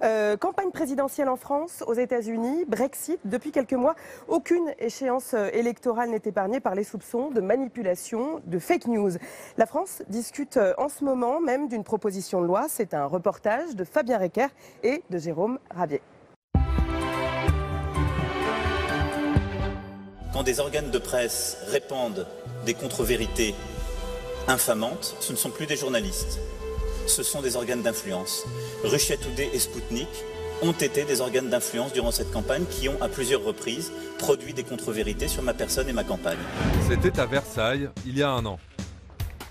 Campagne présidentielle en France, aux États-Unis, Brexit. Depuis quelques mois, aucune échéance électorale n'est épargnée par les soupçons de manipulation, de fake news. La France discute en ce moment même d'une proposition de loi. C'est un reportage de Fabien Recker et de Jérôme Rabier. Quand des organes de presse répandent des contre-vérités infamantes, ce ne sont plus des journalistes, ce sont des organes d'influence. Russia Today et Sputnik ont été des organes d'influence durant cette campagne qui ont à plusieurs reprises produit des contre-vérités sur ma personne et ma campagne. C'était à Versailles, il y a un an.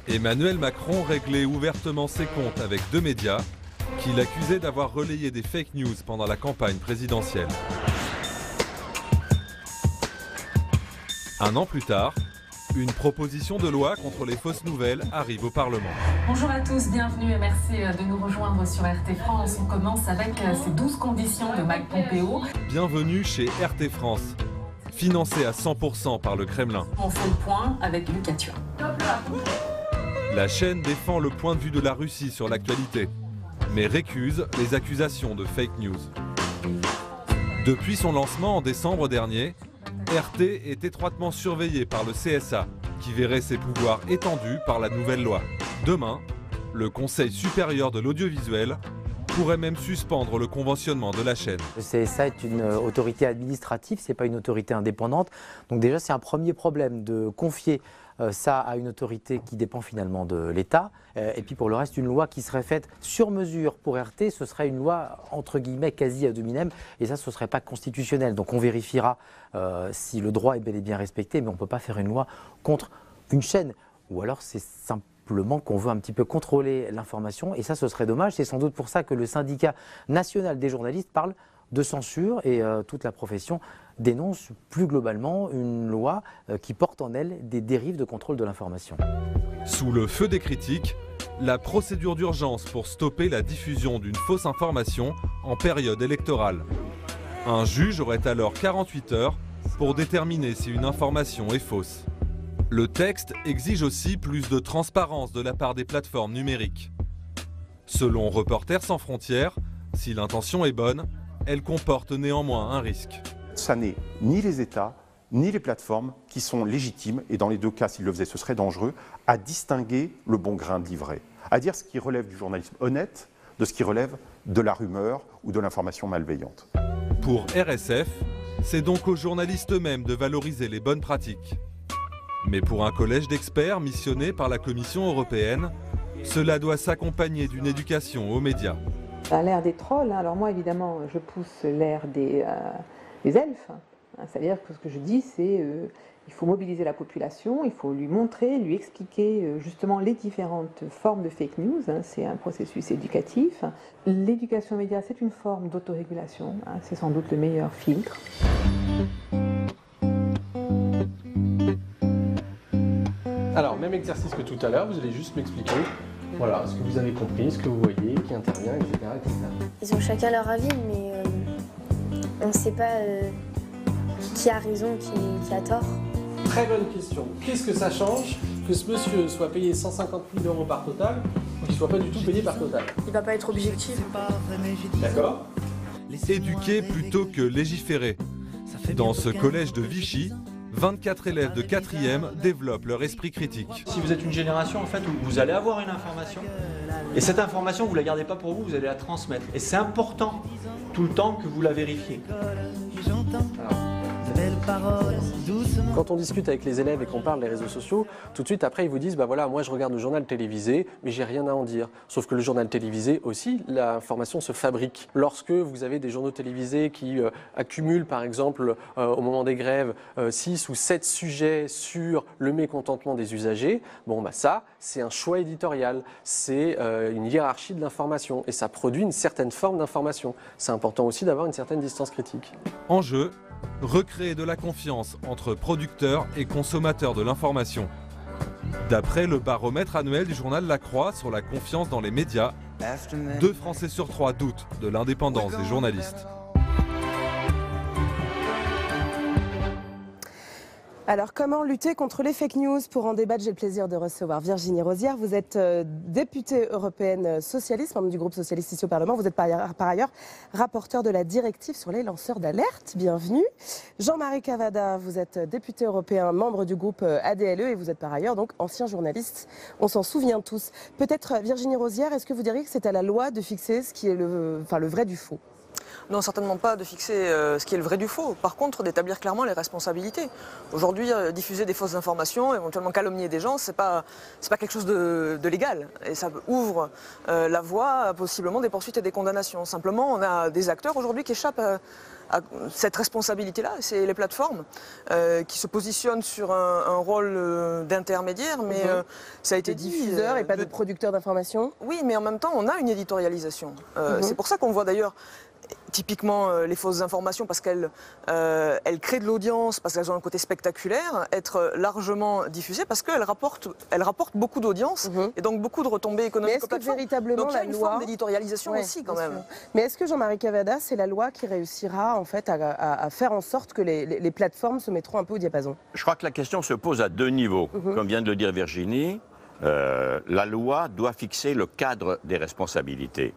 Emmanuel Macron réglait ouvertement ses comptes avec deux médias qui l'accusaient d'avoir relayé des fake news pendant la campagne présidentielle. Un an plus tard, une proposition de loi contre les fausses nouvelles arrive au Parlement. Bonjour à tous, bienvenue et merci de nous rejoindre sur RT France. On commence avec ces 12 conditions de Mike Pompeo. Bienvenue chez RT France, financé à 100% par le Kremlin. On fait le point avec Lucas Thuin. La chaîne défend le point de vue de la Russie sur l'actualité, mais récuse les accusations de fake news. Depuis son lancement en décembre dernier, RT est étroitement surveillé par le CSA, qui verrait ses pouvoirs étendus par la nouvelle loi. Demain, le Conseil supérieur de l'audiovisuel pourrait même suspendre le conventionnement de la chaîne. Le CSA est une autorité administrative, ce n'est pas une autorité indépendante. Donc déjà, c'est un premier problème de confier ça à une autorité qui dépend finalement de l'État. Et puis pour le reste, une loi qui serait faite sur mesure pour RT, ce serait une loi entre guillemets quasi ad hominem. Et ça, ce ne serait pas constitutionnel. Donc on vérifiera si le droit est bel et bien respecté, mais on ne peut pas faire une loi contre une chaîne. Ou alors c'est simplement qu'on veut un petit peu contrôler l'information. Et ça, ce serait dommage. C'est sans doute pour ça que le syndicat national des journalistes parle de censure et toute la profession dénonce plus globalement une loi qui porte en elle des dérives de contrôle de l'information. Sous le feu des critiques, la procédure d'urgence pour stopper la diffusion d'une fausse information en période électorale. Un juge aurait alors 48 heures pour déterminer si une information est fausse. Le texte exige aussi plus de transparence de la part des plateformes numériques. Selon Reporters sans frontières, si l'intention est bonne, elle comporte néanmoins un risque. Ça n'est ni les États, ni les plateformes qui sont légitimes, et dans les deux cas, s'ils le faisaient, ce serait dangereux, à distinguer le bon grain de livret, à dire ce qui relève du journalisme honnête de ce qui relève de la rumeur ou de l'information malveillante. Pour RSF, c'est donc aux journalistes eux-mêmes de valoriser les bonnes pratiques. Mais pour un collège d'experts missionné par la Commission européenne, cela doit s'accompagner d'une éducation aux médias. À l'ère des trolls, alors moi évidemment je pousse l'ère des elfes, c'est-à-dire que ce que je dis c'est il faut mobiliser la population, il faut lui montrer, lui expliquer justement les différentes formes de fake news, c'est un processus éducatif. L'éducation aux médias c'est une forme d'autorégulation, c'est sans doute le meilleur filtre. Alors même exercice que tout à l'heure, vous allez juste m'expliquer. Voilà, ce que vous avez compris, ce que vous voyez, qui intervient, etc. etc. Ils ont chacun leur avis, mais on ne sait pas qui a raison, qui a tort. Très bonne question. Qu'est-ce que ça change que ce monsieur soit payé 150 000 € par Total ou qu'il ne soit pas du tout payé par Total? Il ne va pas être objectif. D'accord. Éduquer plutôt que légiférer. Dans ce collège de Vichy, 24 élèves de 4e développent leur esprit critique. Si vous êtes une génération en fait où vous allez avoir une information et cette information vous la gardez pas pour vous, vous allez la transmettre. Et c'est important tout le temps que vous la vérifiez. Quand on discute avec les élèves et qu'on parle des réseaux sociaux, tout de suite après ils vous disent bah voilà, moi je regarde le journal télévisé mais j'ai rien à en dire. Sauf que le journal télévisé aussi, l'information se fabrique. Lorsque vous avez des journaux télévisés qui accumulent par exemple au moment des grèves 6 ou 7 sujets sur le mécontentement des usagers, bon bah ça c'est un choix éditorial, c'est une hiérarchie de l'information et ça produit une certaine forme d'information. C'est important aussi d'avoir une certaine distance critique. En jeu, recréer de la confiance entre producteurs et consommateurs de l'information. D'après le baromètre annuel du journal La Croix sur la confiance dans les médias, 2 Français sur 3 doutent de l'indépendance des journalistes. Alors, comment lutter contre les fake news? Pour en débattre, j'ai le plaisir de recevoir Virginie Rosière. Vous êtes députée européenne socialiste, membre du groupe socialiste ici au Parlement. Vous êtes par ailleurs rapporteur de la directive sur les lanceurs d'alerte. Bienvenue. Jean-Marie Cavada, vous êtes député européen, membre du groupe ADLE et vous êtes par ailleurs donc ancien journaliste. On s'en souvient tous. Peut-être Virginie Rosière, est-ce que vous diriez que c'est à la loi de fixer ce qui est le vrai du faux? Non, certainement pas de fixer ce qui est le vrai du faux. Par contre, d'établir clairement les responsabilités. Aujourd'hui, diffuser des fausses informations, éventuellement calomnier des gens, c'est pas quelque chose de légal. Et ça ouvre la voie à possiblement des poursuites et des condamnations. Simplement, on a des acteurs aujourd'hui qui échappent à cette responsabilité-là. C'est les plateformes qui se positionnent sur un rôle d'intermédiaire, mais ça a été dit... diffuseur et pas de producteur d'informations. Oui, mais en même temps, on a une éditorialisation. C'est pour ça qu'on voit d'ailleurs... Typiquement les fausses informations parce qu'elles créent de l'audience, parce qu'elles ont un côté spectaculaire, être largement diffusées parce qu'elles rapportent beaucoup d'audience et donc beaucoup de retombées économiques. Mais est-ce que véritablement donc il y a une forme loi... d'éditorialisation aussi quand même. Mais est-ce que Jean-Marie Cavada, c'est la loi qui réussira en fait à faire en sorte que les plateformes se mettront un peu au diapason? Je crois que la question se pose à deux niveaux. Comme vient de le dire Virginie, la loi doit fixer le cadre des responsabilités.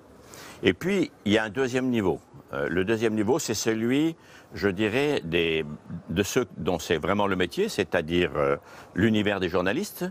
Et puis, il y a un deuxième niveau. Le deuxième niveau, c'est celui, je dirais, de ceux dont c'est vraiment le métier, c'est-à-dire l'univers des journalistes,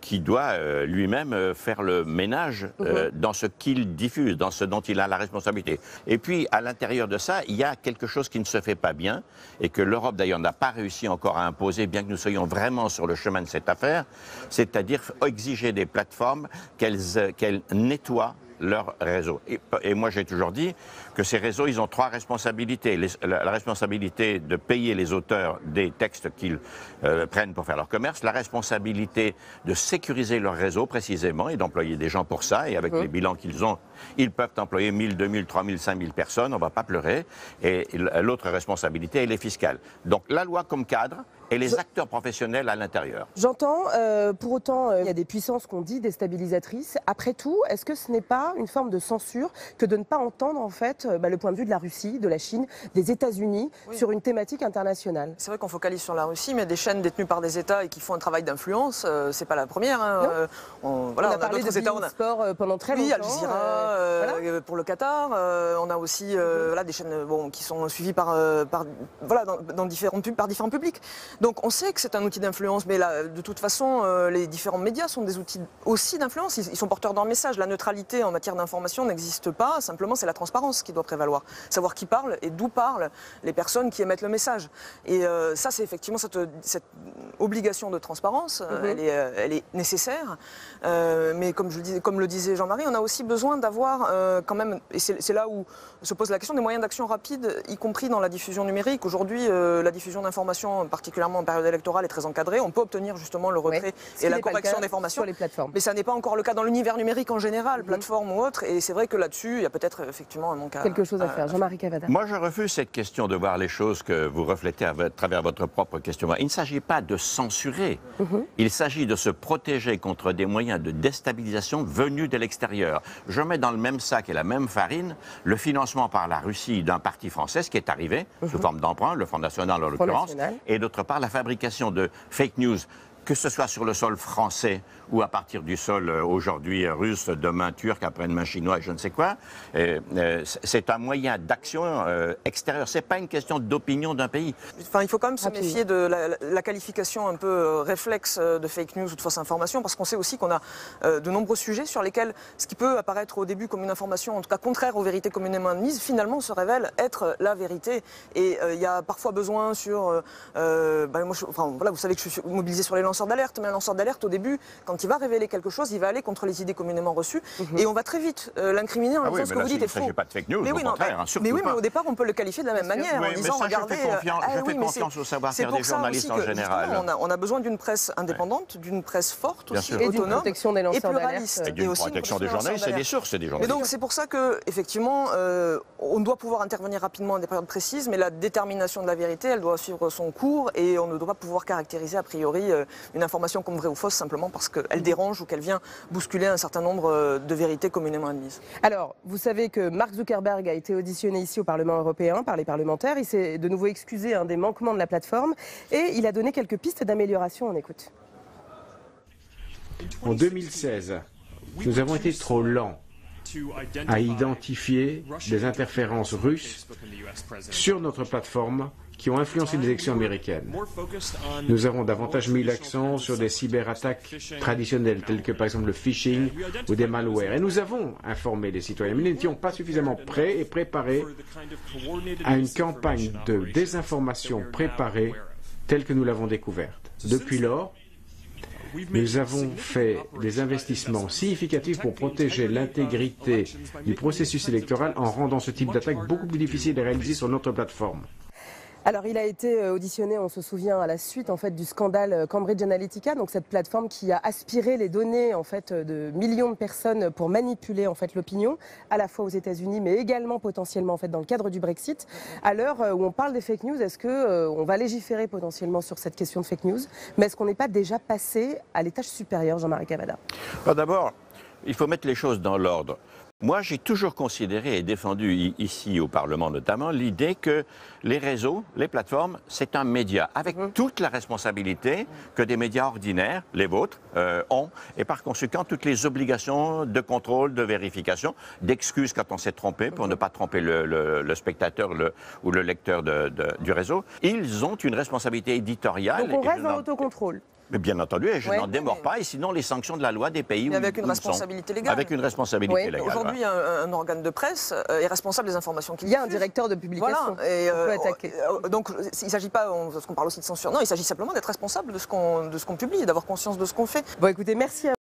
qui doit lui-même faire le ménage dans ce qu'il diffuse, dans ce dont il a la responsabilité. Et puis, à l'intérieur de ça, il y a quelque chose qui ne se fait pas bien, et que l'Europe, d'ailleurs, n'a pas réussi encore à imposer, bien que nous soyons vraiment sur le chemin de cette affaire, c'est-à-dire exiger des plateformes qu'elles nettoient leur réseau. Et moi, j'ai toujours dit que ces réseaux, ils ont trois responsabilités. La responsabilité de payer les auteurs des textes qu'ils prennent pour faire leur commerce, la responsabilité de sécuriser leur réseau précisément et d'employer des gens pour ça. Et avec les bilans qu'ils ont, ils peuvent employer 1000, 2000, 3000, 5000 personnes, on ne va pas pleurer. Et l'autre responsabilité, elle est fiscale. Donc la loi comme cadre, et les acteurs professionnels à l'intérieur. J'entends, pour autant, il y a des puissances qu'on dit déstabilisatrices. Après tout, est-ce que ce n'est pas une forme de censure que de ne pas entendre en fait le point de vue de la Russie, de la Chine, des États-Unis sur une thématique internationale? C'est vrai qu'on focalise sur la Russie, mais des chaînes détenues par des États et qui font un travail d'influence, c'est pas la première. Hein. On a parlé de sport pendant très longtemps. Oui, Al Jazeera pour le Qatar. On a aussi des chaînes qui sont suivies par différents publics. Donc on sait que c'est un outil d'influence, mais là, de toute façon, les différents médias sont des outils aussi d'influence. Ils sont porteurs d'un message. La neutralité en matière d'information n'existe pas. Simplement, c'est la transparence qui doit prévaloir. Savoir qui parle et d'où parlent les personnes qui émettent le message. Et ça, c'est effectivement cette obligation de transparence. Elle est nécessaire. Mais comme le disait Jean-Marie, on a aussi besoin d'avoir quand même, et c'est là où se pose la question des moyens d'action rapides, y compris dans la diffusion numérique. Aujourd'hui, la diffusion d'informations, particulièrement en période électorale, est très encadrée. On peut obtenir justement le retrait et la correction des formations. Les plateformes. Mais ça n'est pas encore le cas dans l'univers numérique en général, plateforme ou autre. Et c'est vrai que là-dessus, il y a peut-être effectivement un manque à... Quelque chose à faire. Jean-Marie Cavada. Moi, je refuse cette question de voir les choses que vous reflétez à travers votre propre questionnement. Il ne s'agit pas de censurer. Il s'agit de se protéger contre des moyens de déstabilisation venus de l'extérieur. Je mets dans le même sac et la même farine le financement par la Russie d'un parti français, ce qui est arrivé sous forme d'emprunt, le Front National en l'occurrence, et d'autre part la fabrication de fake news, que ce soit sur le sol français ou à partir du sol aujourd'hui russe, demain turc, après-demain chinois et je ne sais quoi. C'est un moyen d'action extérieure. Ce n'est pas une question d'opinion d'un pays. Enfin, il faut quand même se méfier de la qualification un peu réflexe de fake news ou de fausse information, parce qu'on sait aussi qu'on a de nombreux sujets sur lesquels ce qui peut apparaître au début comme une information, en tout cas contraire aux vérités communément admises, finalement se révèle être la vérité. Et il y a parfois besoin sur... vous savez que je suis mobilisé sur les lanceurs d'alerte, mais un lanceur d'alerte, au début, quand il va révéler quelque chose, il va aller contre les idées communément reçues, et on va très vite l'incriminer en disant ce que vous dites est faux. Il ne s'agit pas de fake news, au contraire, mais au départ, on peut le qualifier de la même manière, en disant, regardez... Je fais confiance au savoir-faire des journalistes en général. On a besoin d'une presse indépendante, d'une presse forte aussi, autonome, et pluraliste. Et d'une protection des journalistes et des sources des journalistes. Et donc c'est pour ça qu'effectivement, on doit pouvoir intervenir rapidement à des périodes précises, mais la détermination de la vérité, elle doit suivre son cours, et on ne doit pas pouvoir caractériser a priori une information comme vraie ou fausse simplement parce qu'elle dérange ou qu'elle vient bousculer un certain nombre de vérités communément admises. Alors, vous savez que Mark Zuckerberg a été auditionné ici au Parlement européen par les parlementaires. Il s'est de nouveau excusé des manquements de la plateforme et il a donné quelques pistes d'amélioration. On écoute. En 2016, nous avons été trop lents à identifier des interférences russes sur notre plateforme qui ont influencé les élections américaines. Nous avons davantage mis l'accent sur des cyberattaques traditionnelles, telles que par exemple le phishing ou des malwares. Et nous avons informé les citoyens, mais nous n'étions pas suffisamment prêts et préparés à une campagne de désinformation préparée telle que nous l'avons découverte. Depuis lors, nous avons fait des investissements significatifs pour protéger l'intégrité du processus électoral en rendant ce type d'attaque beaucoup plus difficile à réaliser sur notre plateforme. Alors, il a été auditionné, on se souvient, à la suite du scandale Cambridge Analytica, donc cette plateforme qui a aspiré les données de millions de personnes pour manipuler l'opinion, à la fois aux États-Unis, mais également potentiellement dans le cadre du Brexit. À l'heure où on parle des fake news, est-ce qu'on va légiférer potentiellement sur cette question de fake news? Mais est-ce qu'on n'est pas déjà passé à l'étage supérieur, Jean-Marie Cavada? D'abord, il faut mettre les choses dans l'ordre. Moi, j'ai toujours considéré et défendu ici au Parlement notamment l'idée que les réseaux, les plateformes, c'est un média avec toute la responsabilité que des médias ordinaires, les vôtres, ont et par conséquent toutes les obligations de contrôle, de vérification, d'excuses quand on s'est trompé pour ne pas tromper le spectateur ou le lecteur du réseau. Ils ont une responsabilité éditoriale. Donc on reste dans l'autocontrôle. Mais bien entendu, et je n'en démords pas, et sinon les sanctions de la loi des pays où avec une responsabilité légale. Avec une responsabilité légale. Aujourd'hui, un organe de presse est responsable des informations qu'il diffuse. Il y a un directeur de publication. Voilà. Et on peut attaquer. Donc il ne s'agit pas, parce qu'on parle aussi de censure, non, il s'agit simplement d'être responsable de ce qu'on publie et d'avoir conscience de ce qu'on fait. Bon, écoutez, merci à